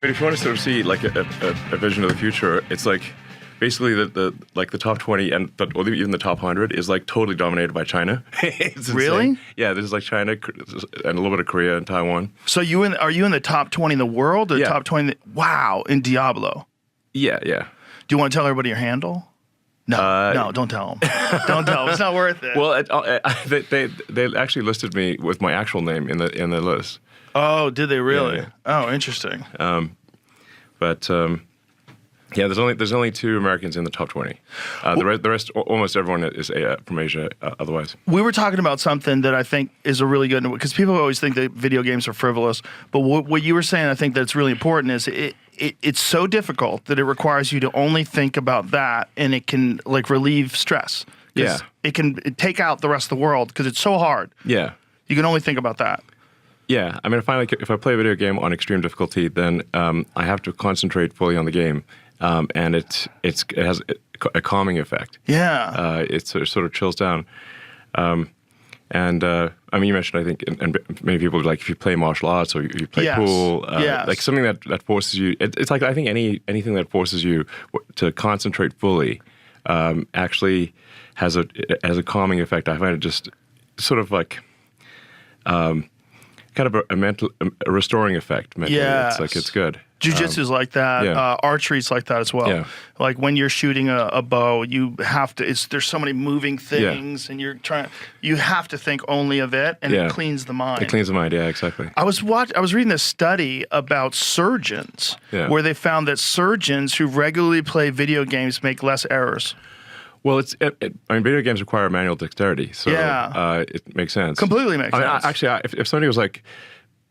But if you want to sort of see like a vision of the future, it's like basically the top 20 or even the top 100 is like totally dominated by China. It's really? Yeah, there's like China and a little bit of Korea and Taiwan. So are you in the top 20 in the world or Yeah. top 20? Wow, in Diablo. Yeah. Do you want to tell everybody your handle? No, don't tell them. Don't tell them. It's not worth it. Well, they actually listed me with my actual name in the list. Oh, did they really? Yeah. Oh, interesting. Yeah, there's only 2 Americans in the top 20. The rest, almost everyone is from Asia. Otherwise, we were talking about something that I think is a really good, because people always think that video games are frivolous. But what you were saying, I think that's really important, is it's so difficult that it requires you to only think about that, and it can like relieve stress. Yeah, it can take out the rest of the world because it's so hard. Yeah, you can only think about that. Yeah, I mean, if I play a video game on extreme difficulty, then I have to concentrate fully on the game, and it has a calming effect. Yeah, it sort of chills down. I mean, you mentioned, I think, and many people, like, if you play martial arts or you play pool, like something that forces you. It's like, I think anything that forces you to concentrate fully actually has a calming effect. I find it just sort of like. Kind of a restoring effect. Yeah, it's like it's good. Jiu-jitsu's like that. Yeah. Archery's like that as well. Yeah. Like when you're shooting a bow, you have to. There's so many moving things, and you have to think only of it, and it cleans the mind. It cleans the mind. Yeah, exactly. I was reading this study about surgeons, where they found that surgeons who regularly play video games make less errors. Well, I mean, video games require manual dexterity, so it makes sense. Completely makes sense. Actually, if somebody was like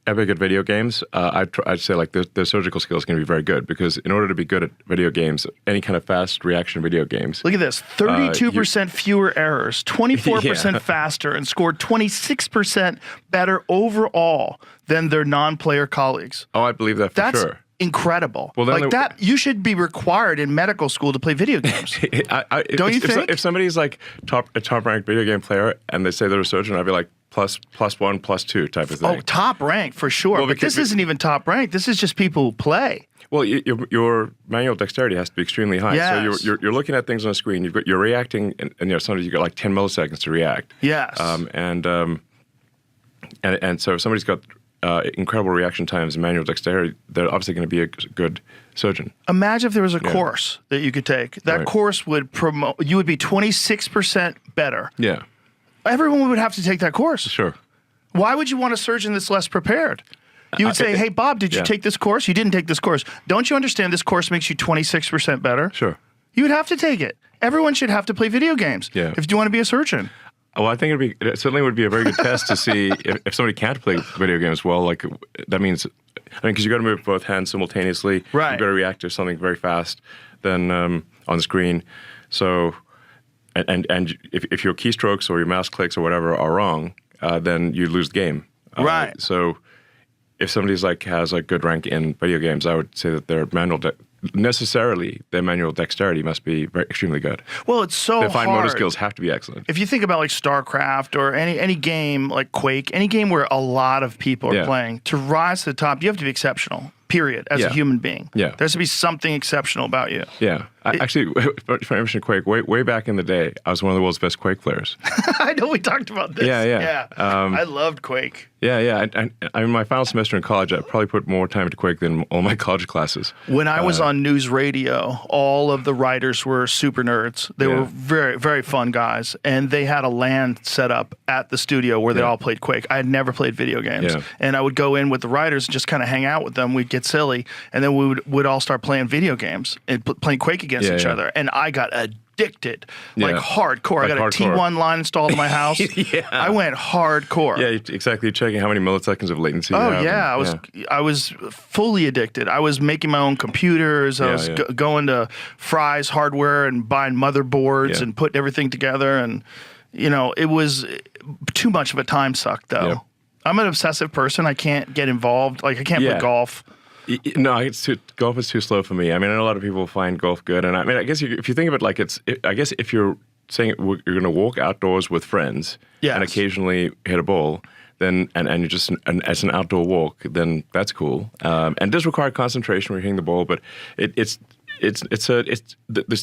epic at video games, I'd say like their surgical skills can be very good, because in order to be good at video games, any kind of fast reaction video games. Look at this: 32% fewer errors, 24% faster, and scored 26% better overall than their non-player colleagues. Oh, I believe that for sure. Incredible. Well, like that, you should be required in medical school to play video games. Don't you think? If somebody's like a top-ranked video game player and they say they're a surgeon, I'd be like +1, +2 type of thing. Oh, top rank for sure. Well, but this isn't even top rank. This is just people who play. Well, your manual dexterity has to be extremely high. Yes. So you're looking at things on a screen. You're reacting, and sometimes you got like 10 milliseconds to react. Yes. And so if somebody's got incredible reaction times and manual dexterity, they're obviously going to be a good surgeon. Imagine if there was a course that you could take. That course would promote. You would be 26% better. Yeah. Everyone would have to take that course. Sure. Why would you want a surgeon that's less prepared? You would say, hey, Bob, did you take this course? You didn't take this course. Don't you understand this course makes you 26% better? Sure. You would have to take it. Everyone should have to play video games if you want to be a surgeon. Well, I think it certainly would be a very good test to see if somebody can't play video games well. Like, that means, because you got to move both hands simultaneously. Right. You got to react to something very fast, then on the screen. So, and if your keystrokes or your mouse clicks or whatever are wrong, then you lose the game. Right. So, if somebody's has a good rank in video games, I would say that their manual dexterity must be extremely good. Well, it's so their fine hard. motor skills have to be excellent. If you think about like StarCraft or any game like Quake, any game where a lot of people are playing, to rise to the top, you have to be exceptional. Period. As a human being, there has to be something exceptional about you. Yeah, actually, if I mention Quake, way back in the day, I was one of the world's best Quake players. I know we talked about this. Yeah. I loved Quake. Yeah. I mean, my final semester in college, I probably put more time into Quake than all my college classes. When I was on news radio, all of the writers were super nerds. They were very, very fun guys, and they had a LAN set up at the studio where they all played Quake. I had never played video games, and I would go in with the writers and just kind of hang out with them. We'd get silly, and then we would all start playing video games and playing Quake against each other, and I got addicted, like hardcore. Like I got a T1 line installed in my house. I went hardcore. Yeah, exactly. You're checking how many milliseconds of latency you have. I was fully addicted. I was making my own computers. I was going to Fry's Hardware and buying motherboards and putting everything together. And, it was too much of a time suck, though. Yep. I'm an obsessive person. I can't get involved. Like, I can't play golf. No, golf is too slow for me. I mean, I know a lot of people find golf good, and I mean, I guess if you think of it like I guess if you're saying you're going to walk outdoors with friends and occasionally hit a ball, then and you're just as an outdoor walk, then that's cool. And it does require concentration when you're hitting the ball, but it's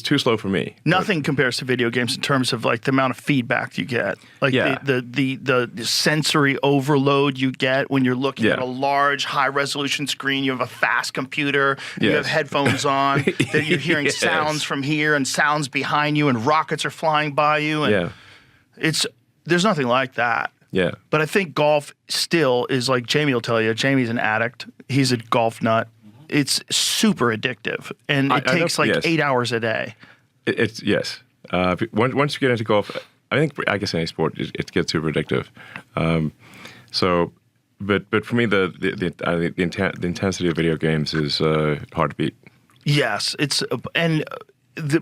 too slow for me. Nothing compares to video games in terms of like the amount of feedback you get, like the sensory overload you get when you're looking at a large, high resolution screen. You have a fast computer. You have headphones on. That you're hearing sounds from here and sounds behind you, and rockets are flying by you. And there's nothing like that. Yeah. But I think golf still is like Jamie will tell you. Jamie's an addict. He's a golf nut. It's super addictive, and it takes 8 hours a day. It's once you get into golf, I guess any sport it gets super addictive. But for me, the intensity of video games is hard to beat. Yes,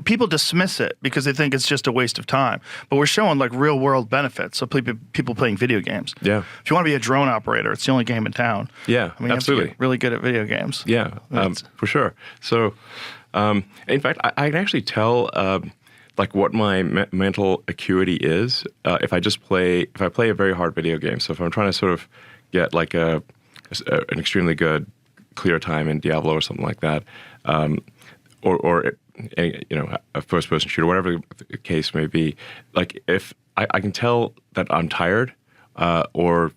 people dismiss it because they think it's just a waste of time. But we're showing like real world benefits of people playing video games. Yeah. If you want to be a drone operator, it's the only game in town. Yeah, I mean, absolutely. You have to get really good at video games. Yeah, for sure. So, in fact, I can actually tell like what my mental acuity is if I play a very hard video game. So if I'm trying to sort of get like an extremely good clear time in Diablo or something like that, or a first-person shooter, whatever the case may be. Like if I can tell that I'm tired, or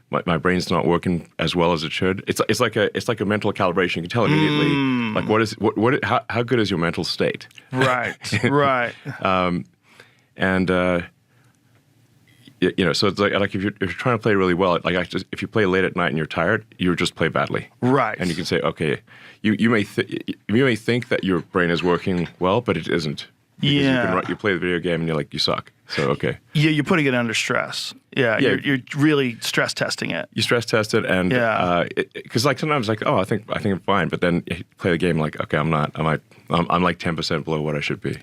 my brain's not working as well as it should. It's like a mental calibration. You can tell immediately. Like how good is your mental state? Right, right. So it's like if you're trying to play really well, if you play late at night and you're tired, you just play badly. Right. And you can say, okay, you may think that your brain is working well, but it isn't. Because you play the video game and you're like, you suck. So, okay. Yeah, you're putting it under stress. Yeah. You're really stress testing it. You stress test it, and because like sometimes like, oh, I think I'm fine, but then you play the game like, okay, I'm not. I'm like 10% below what I should be.